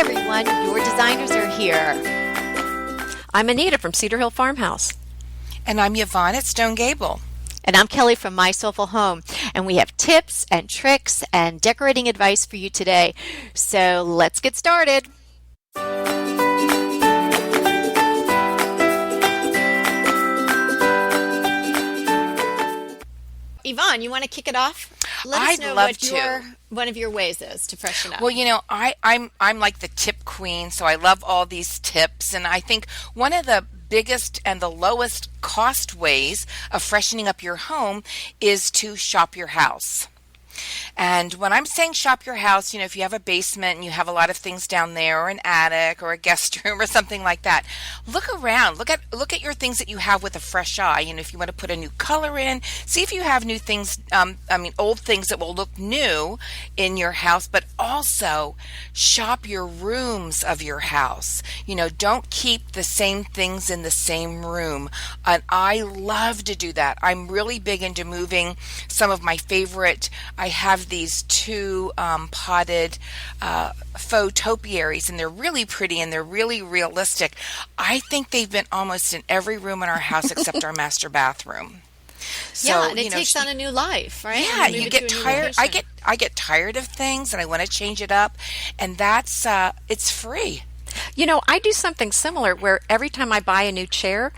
everyone, your designers are here. I'm Anita from Cedar Hill Farmhouse. And I'm Yvonne at Stone Gable. And I'm Kelly from My Soulful Home. And we have tips and tricks and decorating advice for you today. So let's get started. Yvonne, you want to kick it off? Let us know what one of your ways is to freshen up. Well, you know, I'm like the tip queen, so I love all these tips. And I think one of the biggest and the lowest cost ways of freshening up your home is to shop your house. And when I'm saying shop your house, you know, if you have a basement and you have a lot of things down there, or an attic or a guest room or something like that, look around, look at your things that you have with a fresh eye. You know, if you want to put a new color in, see if you have new things, old things that will look new in your house, but also shop your rooms of your house. You know, don't keep the same things in the same room. And I love to do that. I'm really big into moving some of my favorite. I have these two potted faux topiaries, and they're really pretty and they're really realistic. I think they've been almost in every room in our house except our master bathroom. So, yeah, and it takes on a new life, right? Yeah, you get tired. I get tired of things, and I want to change it up, and that's it's free. You know, I do something similar where every time I buy a new chair,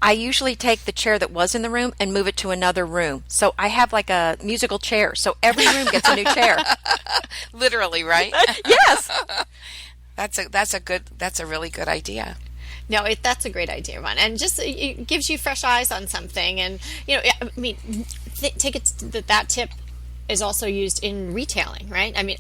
I usually take the chair that was in the room and move it to another room. So I have like a musical chair. So every room gets a new chair. Literally, right? Yes. That's a really good idea. No, that's a great idea, Ron. And just it gives you fresh eyes on something. And, you know, I mean, take it that tip is also used in retailing, right? I mean,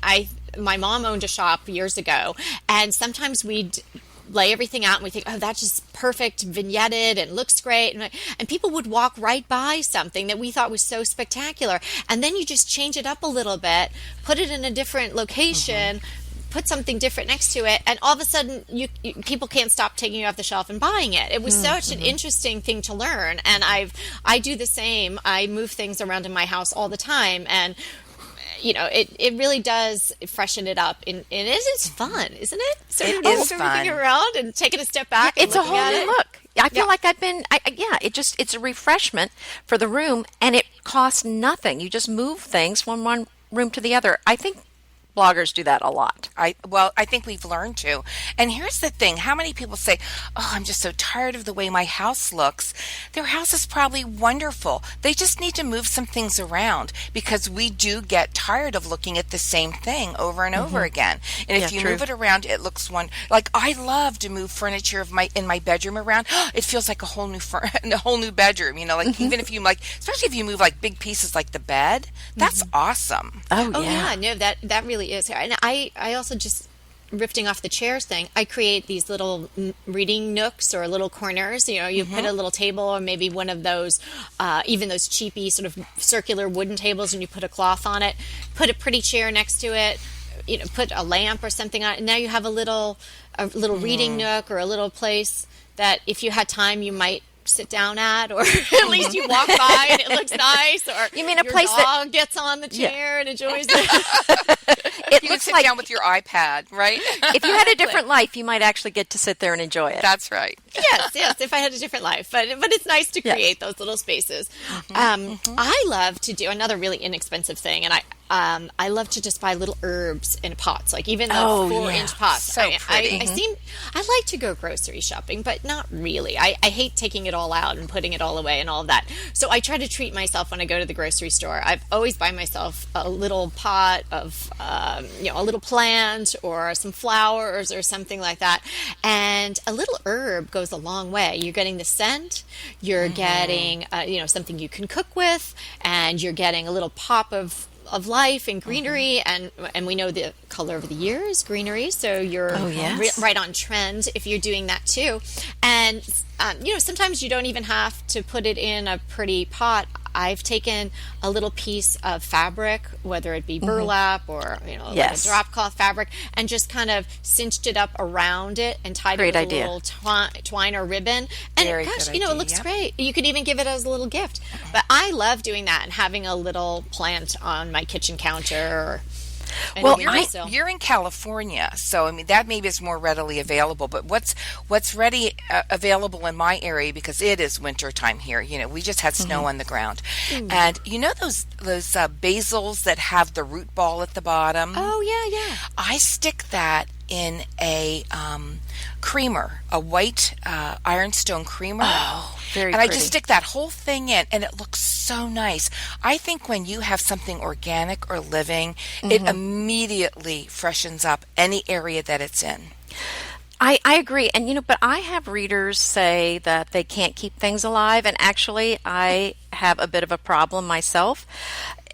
my mom owned a shop years ago, and sometimes we'd lay everything out and we think, oh, that's just perfect, vignetted and looks great. And people would walk right by something that we thought was so spectacular. And then you just change it up a little bit, put it in a different location, put something different next to it, and all of a sudden people can't stop taking it off the shelf and buying it. It was such an interesting thing to learn, and I do the same. I move things around in my house all the time, and you know, it really does freshen it up, and it's fun, isn't it? So it is fun. Everything around and taking a step back. It's a whole new look. I feel like it's a refreshment for the room, and it costs nothing. You just move things from one room to the other. I think bloggers do that a lot. I think we've learned to. And here's the thing. How many people say, oh, I'm just so tired of the way my house looks. Their house is probably wonderful. They just need to move some things around, because we do get tired of looking at the same thing over and over again. And if you move it around, it looks like I love to move furniture in my bedroom around. It feels like a whole new bedroom, you know, like even if you especially if you move like big pieces like the bed, that's awesome. Oh yeah. No, that really is. And I also, just riffing off the chairs thing, I create these little reading nooks or little corners. You know, you put a little table, or maybe one of those, even those cheapy sort of circular wooden tables, and you put a cloth on it, put a pretty chair next to it, you know, put a lamp or something on it. And now you have a little reading nook, or a little place that if you had time you might sit down at, or at least you walk by and it looks nice, or you mean a your place dog gets on the chair and enjoys it. You could sit down with your iPad, right? If you had a different life, you might actually get to sit there and enjoy it. That's right. Yes, if I had a different life. But it's nice to create those little spaces. I love to do another really inexpensive thing, and I love to just buy little herbs in pots, like even the 4-inch pots. So pretty. I like to go grocery shopping, but not really. I hate taking it all out and putting it all away and all of that. So I try to treat myself when I go to the grocery store. I always buy myself a little pot of, a little plant or some flowers or something like that. And a little herb goes a long way. You're getting the scent, you're getting, something you can cook with, and you're getting a little pop of life and greenery, and we know the color of the year is greenery, so you're right on trend if you're doing that too. And sometimes you don't even have to put it in a pretty pot. I've taken a little piece of fabric, whether it be burlap or like a drop cloth fabric, and just kind of cinched it up around it and tied it with a little twine or ribbon. And it looks great. You could even give it as a little gift. But I love doing that and having a little plant on my kitchen counter. And Well, You're in California, so I mean that maybe is more readily available. But what's ready available in my area, because it is winter time here. You know, we just had snow on the ground, and you know those basils that have the root ball at the bottom. Oh yeah. I stick that in a creamer, a white ironstone creamer. Oh, very and I pretty. just stick that whole thing in, and it looks so nice. I think when you have something organic or living, it immediately freshens up any area that it's in. I agree. And, but I have readers say that they can't keep things alive. And actually, I have a bit of a problem myself.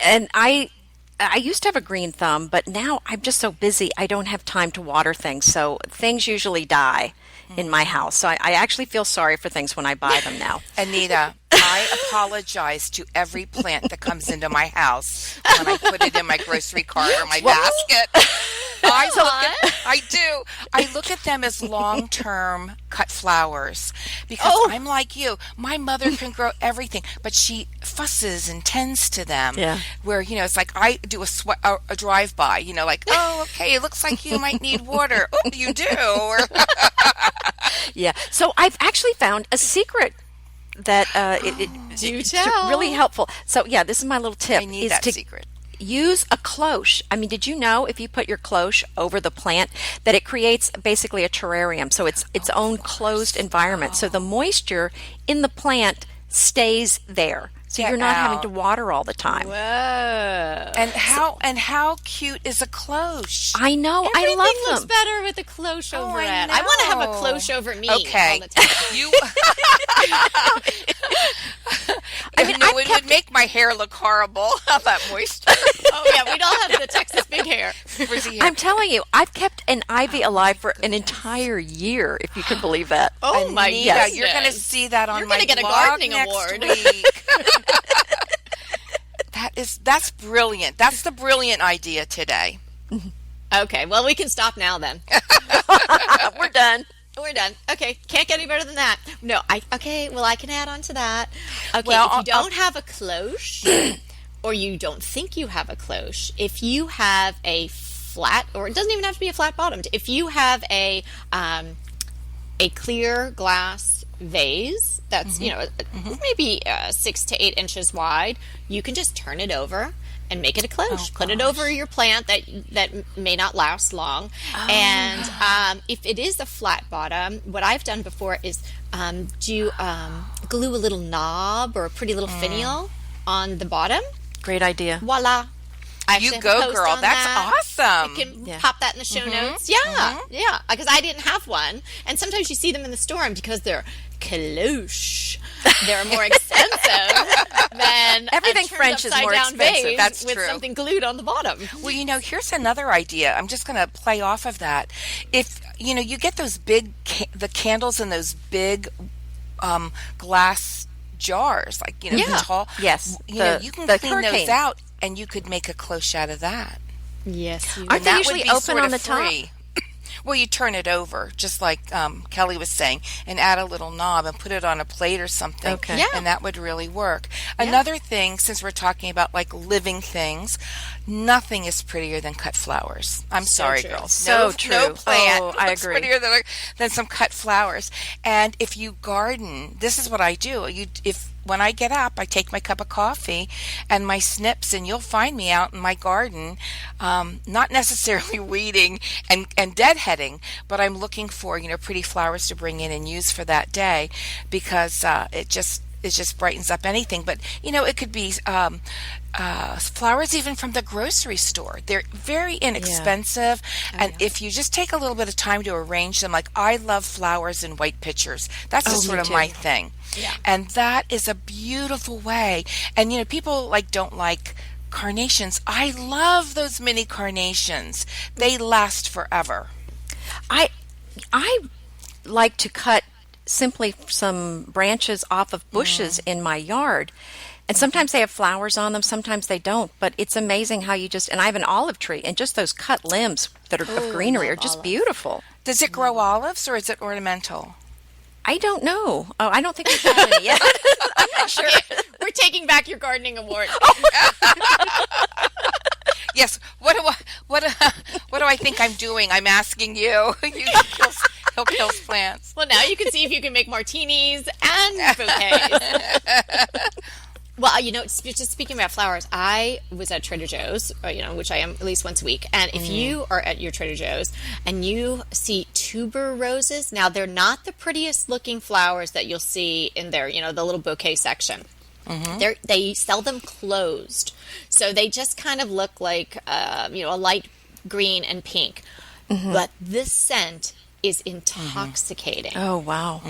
And I used to have a green thumb, but now I'm just so busy, I don't have time to water things. So things usually die in my house. So I actually feel sorry for things when I buy them now. Anita, I apologize to every plant that comes into my house when I put it in my grocery cart or my basket. I do. I look at them as long-term cut flowers because I'm like you. My mother can grow everything, but she fusses and tends to them. Yeah. Where, it's like I do a drive-by, like, oh, okay, it looks like you might need water. Oh, you do. Yeah. So I've actually found a secret that it's really helpful. So yeah, this is my little tip. I need that secret. Use a cloche. I mean, did you know if you put your cloche over the plant that it creates basically a terrarium? So it's its own closed environment. So the moisture in the plant stays there. So you're not having to water all the time. Whoa. And how cute is a cloche? I know. I love them. Everything looks better with a cloche over it. I want to have a cloche over me all the time. You it would make my hair look horrible. All that moisture. Oh yeah, we'd all have the Texas big hair. I'm telling you, I've kept an ivy alive for an entire year, if you can believe that. Oh my Anita, goodness. you're going to see that on my You're going to get a blog gardening next award. week. That's brilliant. That's the brilliant idea today. Okay, well we can stop now then. We're done. We're done. Okay, can't get any better than that. No, I can add on to that. Okay, Well, if you don't have a cloche, or you don't think you have a cloche, if you have a flat, or it doesn't even have to be a flat bottomed, if you have a clear glass vase that's maybe 6 to 8 inches wide, you can just turn it over and make it a cloche. Put it over your plant that may not last long. And if it is a flat bottom, what I've done before is glue a little knob or a pretty little finial on the bottom. Great idea. Voila. You go, girl. That's awesome. You can pop that in the show notes. Yeah, yeah. Because I didn't have one. And sometimes you see them in the store, and because they're cloche, they're more expensive than everything a French is more upside-down expensive. vase That's with true. something glued on the bottom. Well, here's another idea. I'm just going to play off of that. If you get those big the candles in those big glass jars, like the tall. Yes. You can clean those out, and you could make a cloche out of that. Yes, you Aren't they That usually would be open sort on of the top? free. Well, you turn it over, just like Kelly was saying, and add a little knob and put it on a plate or something. Okay. Yeah. And that would really work. Another thing, since we're talking about like living things, nothing is prettier than cut flowers. I'm sorry, true. girls. So No true. plant Oh, I looks agree. prettier than some cut flowers. And if you garden, this is what I do. When I get up, I take my cup of coffee and my snips, and you'll find me out in my garden, not necessarily weeding and deadheading, but I'm looking for pretty flowers to bring in and use for that day, because it just brightens up anything. But it could be flowers even from the grocery store. They're very inexpensive, and if you just take a little bit of time to arrange them, like I love flowers in white pitchers. That's just sort of my thing. Yeah. And that is a beautiful way. And people don't like carnations. I love those mini carnations. They last forever. I like to cut simply some branches off of bushes in my yard. And sometimes they have flowers on them, sometimes they don't. But it's amazing how and I have an olive tree, and just those cut limbs that are of greenery are just beautiful. Does it grow olives, or is it ornamental? I don't know. Oh, I don't think we've had any yet. I'm not sure. Okay, we're taking back your gardening award. Yes. What What what do I think I'm doing? I'm asking you. He'll kill plants. Well, now you can see if you can make martinis and bouquets. Well, just speaking about flowers, I was at Trader Joe's, which I am at least once a week. And if you are at your Trader Joe's and you see tuber roses, now they're not the prettiest looking flowers that you'll see in their, the little bouquet section. They sell them closed. So they just kind of look like, a light green and pink. But this scent is intoxicating. Oh, wow.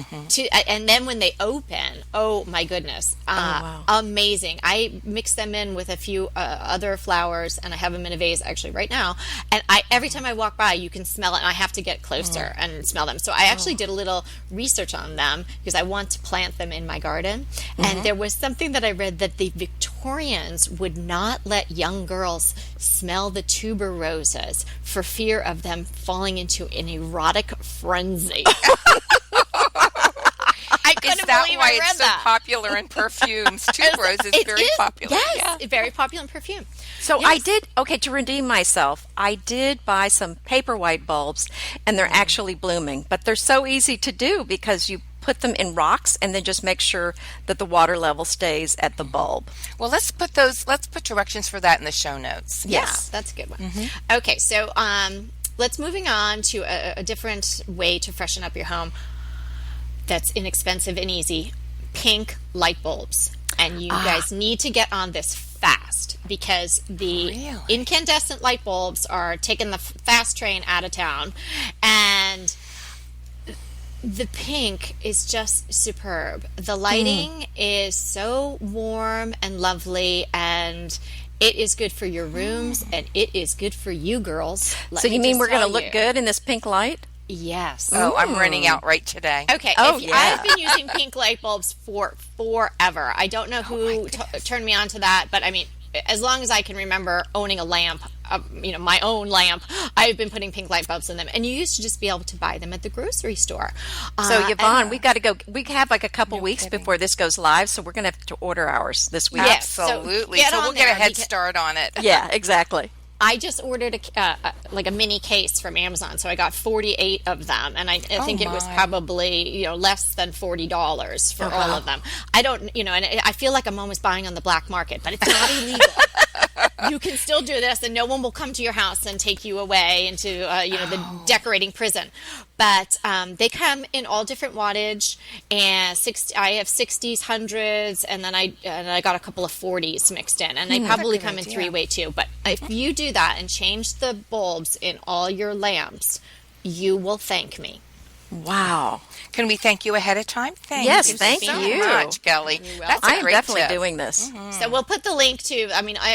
And then when they open, oh my goodness, wow. Amazing. I mix them in with a few other flowers, and I have them in a vase actually right now. And every time I walk by, you can smell it, and I have to get closer and smell them. So I actually did a little research on them because I want to plant them in my garden. And there was something that I read that the Victorians would not let young girls smell the tuber roses for fear of them falling into an erotic frenzy. I couldn't Is that believe why I read it's so that. popular in perfumes? Tuberose is very popular. Yes, very popular in perfume. So Yes. I did, to redeem myself, I did buy some paper white bulbs, and they're actually blooming. But they're so easy to do because you put them in rocks and then just make sure that the water level stays at the bulb. Well, let's put directions for that in the show notes. Yes. Yeah, that's a good one. Okay, so let's moving on to a different way to freshen up your home that's inexpensive and easy. Pink light bulbs. And you guys need to get on this fast because the incandescent light bulbs are taking the fast train out of town. And the pink is just superb. The lighting is so warm and lovely, and it is good for your rooms, and it is good for you girls. So you mean we're going to look good in this pink light? Yes. Oh, I'm running out right today. Okay. I've been using pink light bulbs for forever. I don't know who turned me on to that, but I mean, as long as I can remember owning a lamp, my own lamp, I've been putting pink light bulbs in them. And you used to just be able to buy them at the grocery store. So Yvonne, we got to go. We have like a couple weeks before this goes live, so we're going to have to order ours this week. Yes, Absolutely. so So we'll get get a on there head because- start on it. Yeah, exactly. I just ordered a mini case from Amazon, so I got 48 of them, and I think it was probably less than $40 for all of them. I don't and I feel like I'm almost buying on the black market, but it's not illegal. You can still do this, and no one will come to your house and take you away into the decorating prison. But they come in all different wattage, and I have 60s, 100s, and then I got a couple of 40s mixed in, and they probably come in three-way too. But if you do that and change the bulbs in all your lamps, you will thank me. Wow. Can we thank you ahead of time? Yes, you thank so you. much, Kelly. That's a I am great definitely tip. doing this. So we'll put the link to,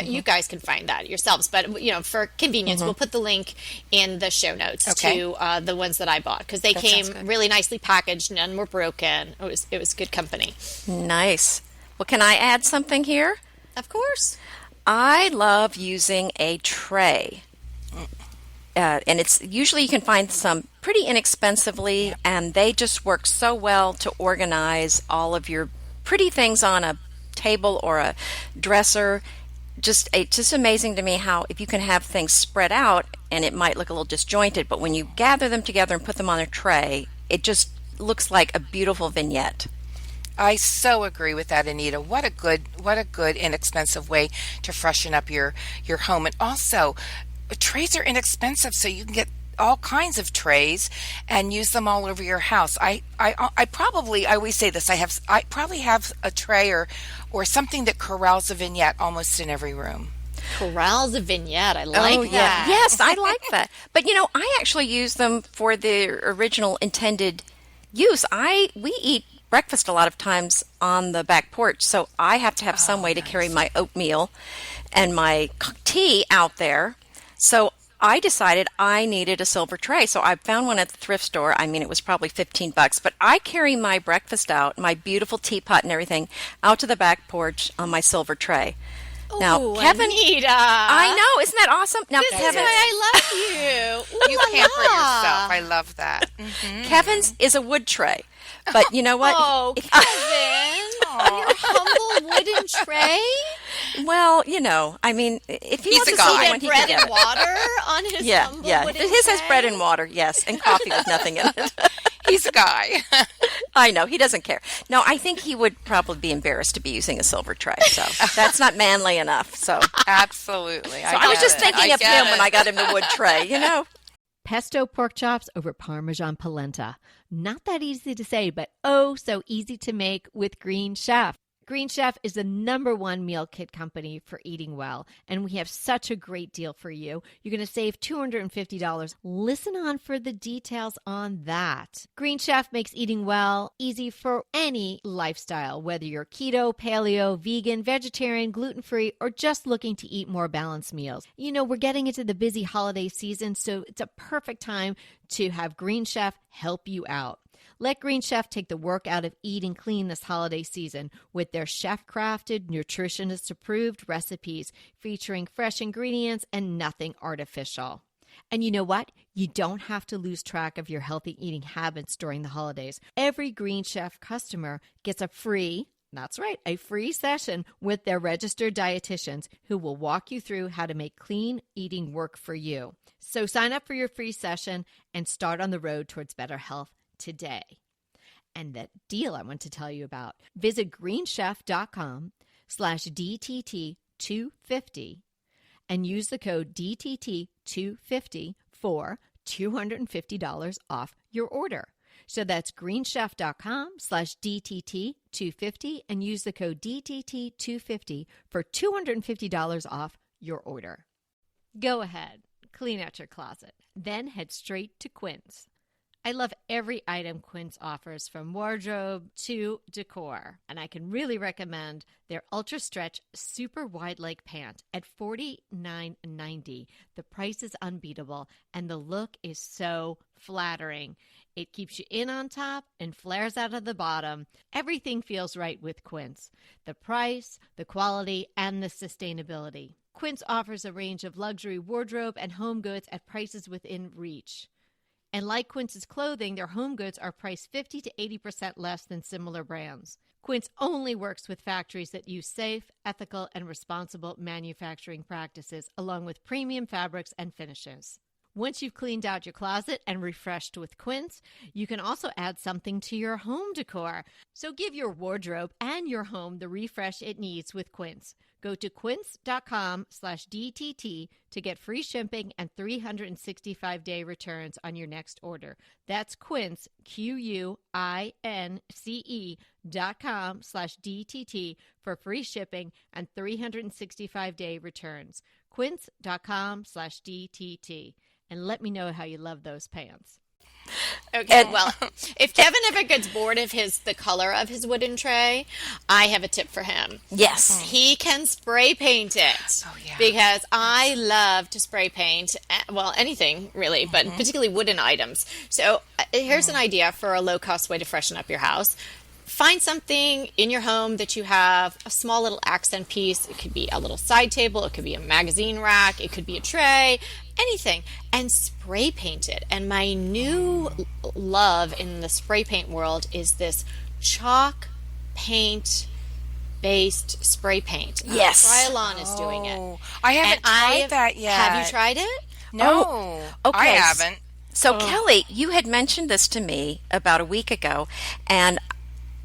you guys can find that yourselves, but for convenience, we'll put the link in the show notes to the ones that I bought, because they came really nicely packaged, none were broken. It was good company. Nice. Well, can I add something here? Of course. I love using a tray. And it's usually you can find some pretty inexpensively, and they just work so well to organize all of your pretty things on a table or a dresser. It's just amazing to me how if you can have things spread out, and it might look a little disjointed, but when you gather them together and put them on a tray, it just looks like a beautiful vignette. I so agree with that, Anita. What a good inexpensive way to freshen up your home. And also, trays are inexpensive, so you can get all kinds of trays and use them all over your house. I always say this. I probably have a tray or something that corrals a vignette almost in every room. Corrals a vignette. I like that. Yeah. Yes, I like that. But I actually use them for the original intended use. We eat breakfast a lot of times on the back porch, so I have to have some way to carry my oatmeal and my tea out there. So I decided I needed a silver tray. So I found one at the thrift store. It was probably $15, but I carry my breakfast out, my beautiful teapot and everything, out to the back porch on my silver tray. Now, Kevin, Anita. I know, isn't that awesome? Now, This Kevin, is why I love you. Ooh You la pamper la. yourself. I love that. Kevin's is a wood tray. But you know what? Oh, Kevin. on your humble wooden tray? Well, I mean, if he He's wants a to guy. see Get one, he bread can get and it. water on his humble wooden His has tray? bread and water, yes, and coffee with nothing in it. He's a guy. I know, he doesn't care. No, I think he would probably be embarrassed to be using a silver tray, so that's not manly enough. So Absolutely. I was just thinking of him when I got him the wood tray, Pesto pork chops over Parmesan polenta. Not that easy to say, but oh so easy to make with Green Chef. Green Chef is the #1 meal kit company for eating well, and we have such a great deal for you. You're going to save $250. Listen on for the details on that. Green Chef makes eating well easy for any lifestyle, whether you're keto, paleo, vegan, vegetarian, gluten-free, or just looking to eat more balanced meals. We're getting into the busy holiday season, so it's a perfect time to have Green Chef help you out. Let Green Chef take the work out of eating clean this holiday season with their chef-crafted, nutritionist-approved recipes featuring fresh ingredients and nothing artificial. And you know what? You don't have to lose track of your healthy eating habits during the holidays. Every Green Chef customer gets a free session with their registered dietitians who will walk you through how to make clean eating work for you. So sign up for your free session and start on the road towards better health today. And that deal I want to tell you about, visit greenchef.com/DTT250 and use the code DTT250 for $250 off your order. So that's greenchef.com/DTT250 and use the code DTT250 for $250 off your order. Go ahead, clean out your closet, then head straight to Quince. I love every item Quince offers, from wardrobe to decor, and I can really recommend their Ultra Stretch Super Wide Leg Pant at $49.90. The price is unbeatable, and the look is so flattering. It keeps you in on top and flares out of the bottom. Everything feels right with Quince. The price, the quality, and the sustainability. Quince offers a range of luxury wardrobe and home goods at prices within reach. And like Quince's clothing, their home goods are priced 50 to 80% less than similar brands. Quince only works with factories that use safe, ethical, and responsible manufacturing practices, along with premium fabrics and finishes. Once you've cleaned out your closet and refreshed with Quince, you can also add something to your home decor. So give your wardrobe and your home the refresh it needs with Quince. Go to quince.com/DTT to get free shipping and 365-day returns on your next order. That's Quince, QUINCE.com/DTT for free shipping and 365-day returns. Quince.com/DTT. And let me know how you love those pants. Okay, well, if Kevin ever gets bored of the color of his wooden tray, I have a tip for him. Yes. He can spray paint it. Oh, yeah. Because I love to spray paint, well, anything really, but particularly wooden items. So here's an idea for a low-cost way to freshen up your house. Find something in your home that you have, a small little accent piece. It could be a little side table. It could be a magazine rack. It could be a tray, anything, and spray paint it. And my new love in the spray paint world is this chalk paint based spray paint. Yes. Krylon is doing it. I haven't And tried that yet. Have you tried it? No. Okay. I haven't. So, Kelly, you had mentioned this to me about a week ago, and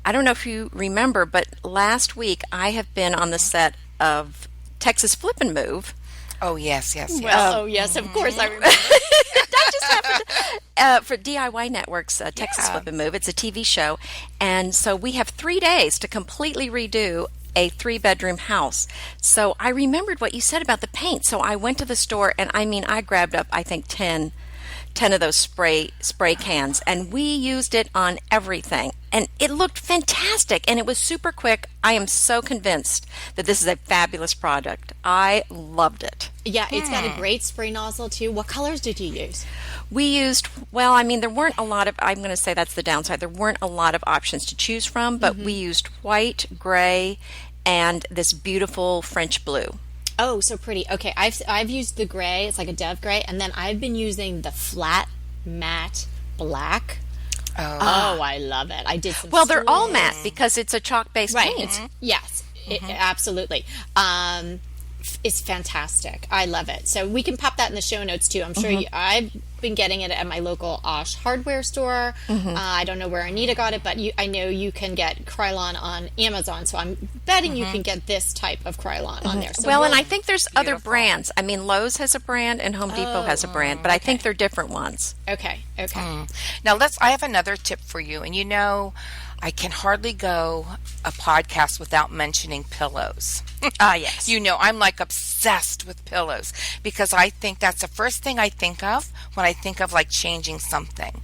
I don't know if you remember, but last week I have been on the set of Texas Flip and Move. Oh, yes. Well, yes, of course I remember. That just happened for DIY Network's Texas Flip and Move. It's a TV show, and so we have 3 days to completely redo a 3-bedroom house. So I remembered what you said about the paint. So I went to the store, and I grabbed up, I think, 10 of those spray cans, and we used it on everything, and it looked fantastic, and it was super quick. I am so convinced that this is a fabulous product. I loved it. Yeah, it's got a great spray nozzle too. What colors did you use? We used, there weren't a lot of, I'm going to say that's the downside, there weren't a lot of options to choose from, but we used white, gray, and this beautiful French blue. Oh, so pretty. Okay, I've used the gray. It's like a dove gray, and then I've been using the flat matte black. Oh, I love it. I did some. Well, they're all string. matte because it's a chalk-based Right. paint. Yes, absolutely. It's fantastic. I love it. So we can pop that in the show notes too. I'm sure I've been getting it at my local Osh hardware store. I don't know where Anita got it, but I know you can get Krylon on Amazon. So I'm betting you can get this type of Krylon on there. So Well, and I think there's other brands. I mean, Lowe's has a brand and Home Depot has a brand, but I think they're different ones. Okay. Now I have another tip for you. And I can hardly go a podcast without mentioning pillows. Yes. I'm like obsessed with pillows because I think that's the first thing I think of when I think of like changing something.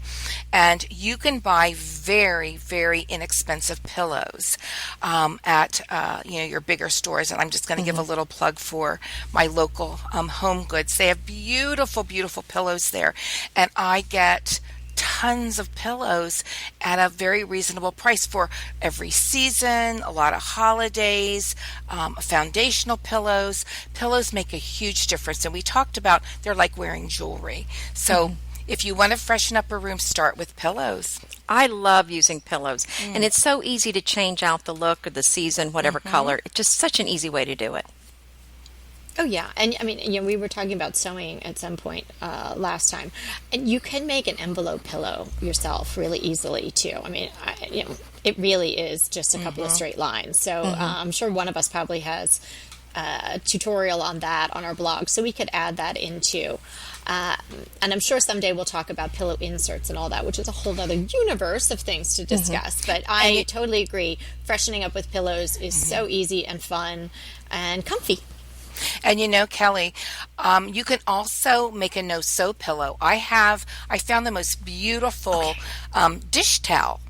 And you can buy very, very inexpensive pillows at your bigger stores. And I'm just going to give a little plug for my local Home Goods. They have beautiful, beautiful pillows there. And I get tons of pillows at a very reasonable price for every season, a lot of holidays, foundational pillows. Pillows make a huge difference. And we talked about they're like wearing jewelry. So if you want to freshen up a room, start with pillows. I love using pillows. And it's so easy to change out the look or the season, whatever color. It's just such an easy way to do it. Oh, yeah. And I mean, we were talking about sewing at some point last time. And you can make an envelope pillow yourself really easily, too. I mean, it really is just a couple of straight lines. So I'm sure one of us probably has a tutorial on that on our blog. So we could add that into. And I'm sure someday we'll talk about pillow inserts and all that, which is a whole other universe of things to discuss. But I totally agree. Freshening up with pillows is so easy and fun and comfy. And Kelly, you can also make a no-sew pillow. I found the most beautiful dish towel.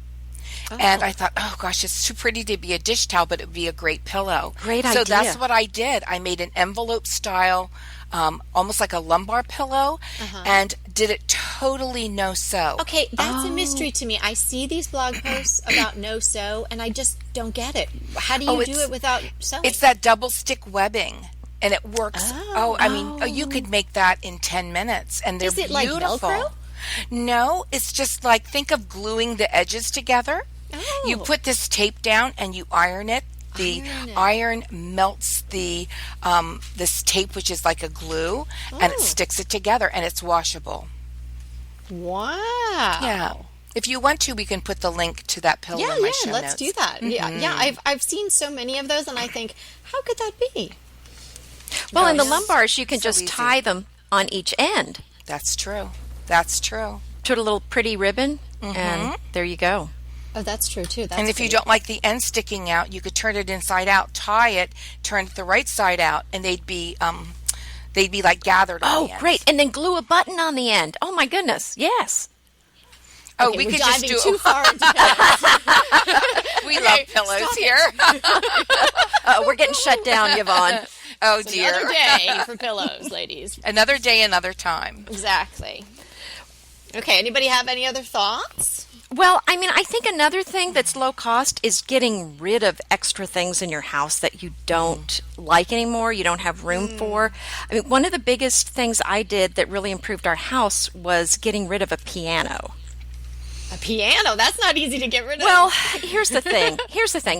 And I thought, oh gosh, it's too pretty to be a dish towel, but it would be a great pillow. Great So idea. that's what I did. I made an envelope style, almost like a lumbar pillow, and did it totally no-sew. Okay, that's a mystery to me. I see these blog posts about no-sew, and I just don't get it. How do you do it without sewing? It's that double stick webbing. And it works. You could make that in 10 minutes. And they're Is it beautiful. like Velcro? No, it's just like, think of gluing the edges together. Oh. You put this tape down and you iron it. The iron melts the this tape, which is like a glue, and it sticks it together, and it's washable. Wow. Yeah. If you want to, we can put the link to that pillow in my show let's notes. do that. Yeah. I've seen so many of those, and I think, how could that be? Well, in the Yes. lumbars, you can So just easy. tie them on each end. That's true. Put a little pretty ribbon, and there you go. Oh, that's true, too. That's And if you great. don't like the end sticking out, you could turn it inside out, tie it, turn it the right side out, and they'd be like gathered on Oh, the ends. great. And then glue a button on the end. Oh, my goodness. Yes. Oh, Okay, we we're could just diving do too far into pillows. We love pillows stop here. We're getting shut down, Yvonne. Oh, dear. Another day for pillows, ladies. Another day, another time. Exactly. Okay, anybody have any other thoughts? Well, I mean, I think another thing that's low cost is getting rid of extra things in your house that you don't like anymore, you don't have room for. I mean, one of the biggest things I did that really improved our house was getting rid of a piano. A piano? That's not easy to get rid of. Well, here's the thing.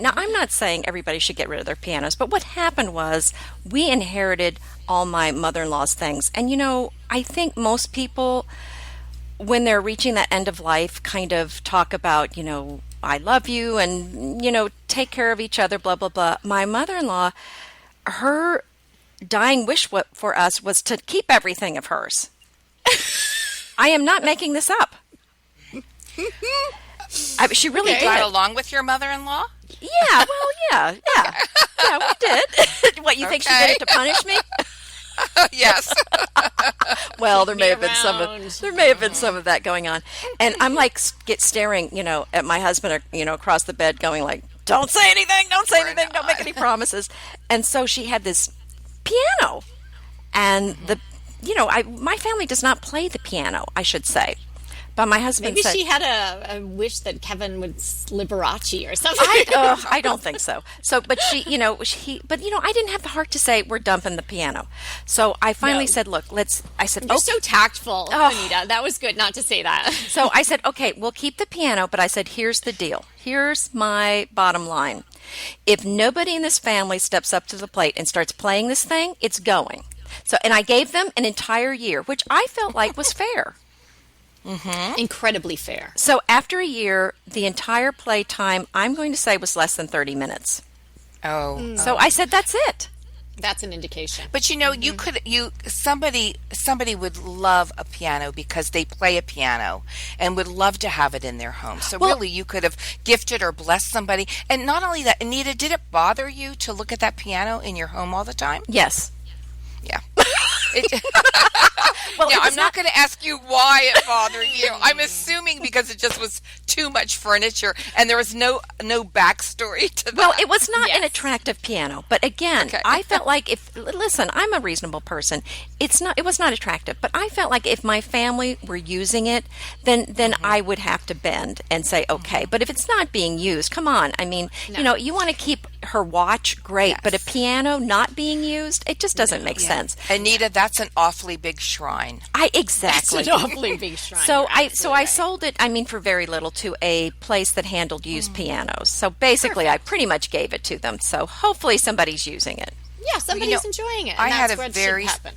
Now, I'm not saying everybody should get rid of their pianos, but what happened was we inherited all my mother-in-law's things. And, I think most people, when they're reaching that end of life, kind of talk about, I love you and, take care of each other, blah, blah, blah. My mother-in-law, her dying wish for us was to keep everything of hers. I am not making this up. She really You did. got along with your mother-in-law? Yeah, well, yeah, we did. What, you think she did it to punish me? Yes. Well, there may me have been some of that going on, and I'm like staring, at my husband, across the bed, going like, "Don't say anything, don't make any promises." And so she had this piano, and my family does not play the piano, I should say. But my husband Maybe said, she had a wish that Kevin would Liberace or something. I don't think so. So, but I didn't have the heart to say we're dumping the piano. So I finally No. said, look, I said, You're so tactful, Anita. That was good not to say that. So I said, okay, we'll keep the piano, but I said, here's the deal. Here's my bottom line. If nobody in this family steps up to the plate and starts playing this thing, it's going. So, and I gave them an entire year, which I felt like was fair. Mm-hmm. Incredibly fair. So after a year, the entire play time, I'm going to say, was less than 30 minutes. Oh. So I said, that's it. That's an indication. But somebody would love a piano because they play a piano and would love to have it in their home. So really you could have gifted or blessed somebody. And not only that, Anita, did it bother you to look at that piano in your home all the time? Yes. Yeah. Now, I'm not going to ask you why it bothered you. I'm assuming because it just was too much furniture and there was no backstory to that. Well, it was not an attractive piano, but again, Okay. I felt like listen, I'm a reasonable person. It was not attractive, but I felt like if my family were using it, then I would have to bend and say, okay, but if it's not being used, come on. I mean, you want to keep her watch, great, but a piano not being used, it just doesn't make sense. Anita, that's an awfully big shrine. Exactly. That's an awfully big shrine. So I sold it, for very little to a place that handled used pianos. So basically, I pretty much gave it to them. So hopefully somebody's using it. Yeah, somebody's enjoying it. I And had that's a what very- should happen.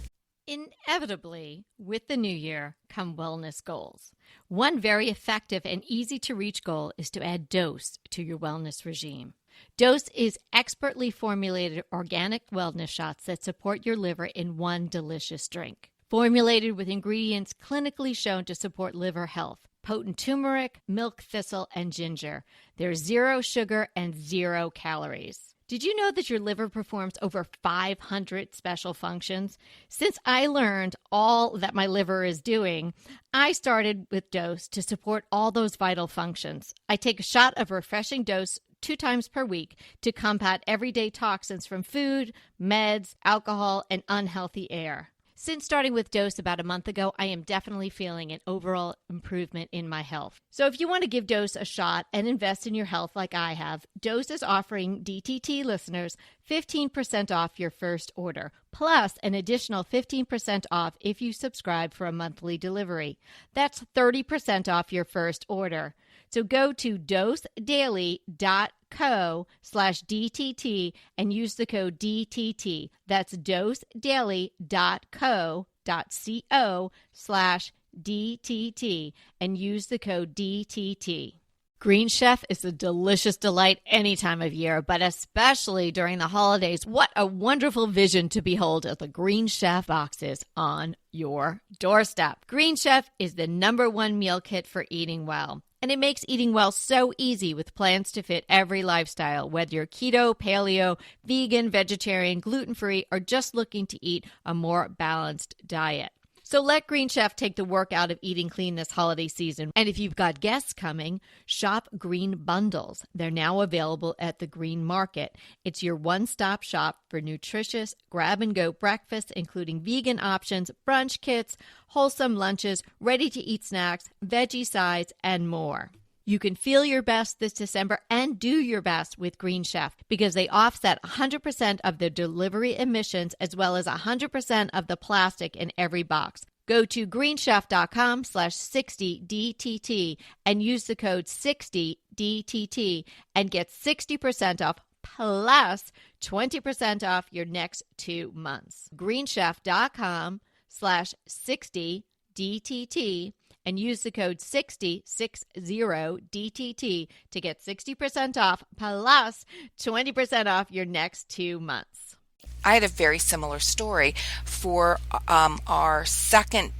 Inevitably, with the new year come wellness goals. One very effective and easy to reach goal is to add Dose to your wellness regime. Dose is expertly formulated organic wellness shots that support your liver in one delicious drink. Formulated with ingredients clinically shown to support liver health. Potent turmeric, milk thistle, and ginger. There's 0 sugar and 0 calories. Did you know that your liver performs over 500 special functions? Since I learned all that my liver is doing, I started with Dose to support all those vital functions. I take a shot of refreshing Dose 2 times per week to combat everyday toxins from food, meds, alcohol, and unhealthy air. Since starting with Dose about a month ago, I am definitely feeling an overall improvement in my health. So if you want to give Dose a shot and invest in your health like I have, Dose is offering DTT listeners 15% off your first order, plus an additional 15% off if you subscribe for a monthly delivery. That's 30% off your first order. So go to dosedaily.co/DTT and use the code DTT. That's dosedaily.co.co/DTT and use the code DTT. Green Chef is a delicious delight any time of year, but especially during the holidays. What a wonderful vision to behold as the Green Chef boxes on your doorstep. Green Chef is the #1 meal kit for eating well. And it makes eating well so easy with plans to fit every lifestyle, whether you're keto, paleo, vegan, vegetarian, gluten-free, or just looking to eat a more balanced diet. So let Green Chef take the work out of eating clean this holiday season. And if you've got guests coming, shop Green Bundles. They're now available at the Green Market. It's your one-stop shop for nutritious grab-and-go breakfast, including vegan options, brunch kits, wholesome lunches, ready-to-eat snacks, veggie sides, and more. You can feel your best this December and do your best with Green Chef because they offset 100% of the delivery emissions as well as 100% of the plastic in every box. Go to greenchef.com/60DTT and use the code 60DTT and get 60% off plus 20% off your next 2 months. greenchef.com/60DTT and use the code 60DTT to get 60% off plus 20% off your next 2 months. I had a very similar story for our second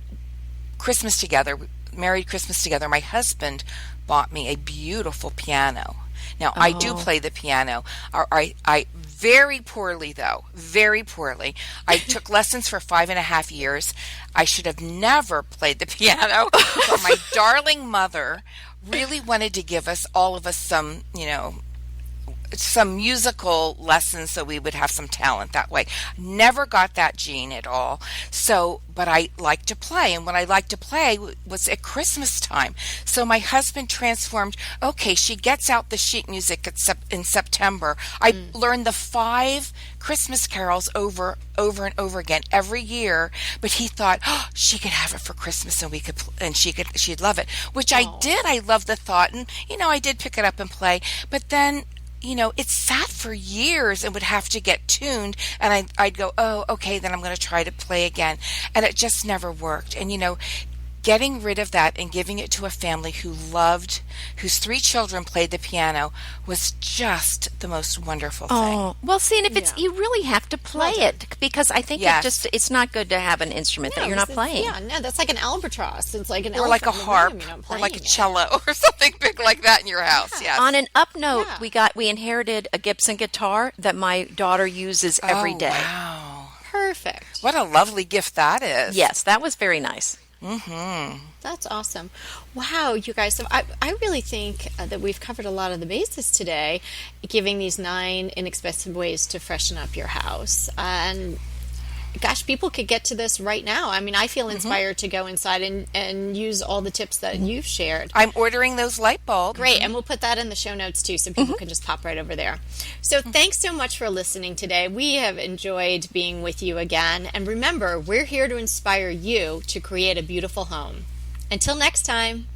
Christmas together, married Christmas together. My husband bought me a beautiful piano. Now, I do play the piano. I very poorly, though. Very poorly. I took lessons for 5.5 years. I should have never played the piano. But my darling mother really wanted to give us, all of us, some, some musical lessons so we would have some talent that way. Never got that gene at all. So, but I like to play, and what I like to play was at Christmas time. So my husband transformed, okay, she gets out the sheet music in September. I learned the 5 Christmas carols over and over again every year, but he thought, oh, she could have it for Christmas and she'd love it, which I did. I loved the thought, and I did pick it up and play, but then it sat for years and would have to get tuned. And I'd go, oh, okay, then I'm going to try to play again. And it just never worked. And, getting rid of that and giving it to a family whose 3 children played the piano was just the most wonderful thing. Oh, well, see, and if you really have to play it, because I think it's not good to have an instrument that you're not playing. Yeah, no, that's like an albatross. It's like an or like a harp, or like a cello, or something big like that in your house. Yes. On an up note, we inherited a Gibson guitar that my daughter uses every day. Wow. Perfect. What a lovely gift that is. Yes, that was very nice. Mm-hmm. That's awesome. Wow, you guys. So I really think that we've covered a lot of the bases today, giving these 9 inexpensive ways to freshen up your house. And gosh, people could get to this right now. I mean, I feel inspired to go inside and use all the tips that you've shared. I'm ordering those light bulbs. Great, and we'll put that in the show notes too, so people can just pop right over there. So thanks so much for listening today. We have enjoyed being with you again. And remember, we're here to inspire you to create a beautiful home. Until next time.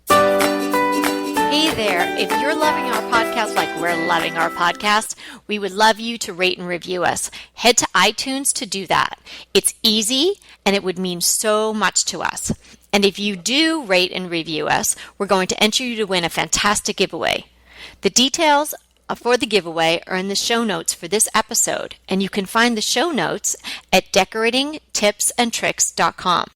Hey there, if you're loving our podcast like we're loving our podcast, we would love you to rate and review us. Head to iTunes to do that. It's easy, and it would mean so much to us. And if you do rate and review us, we're going to enter you to win a fantastic giveaway. The details for the giveaway are in the show notes for this episode, and you can find the show notes at decoratingtipsandtricks.com.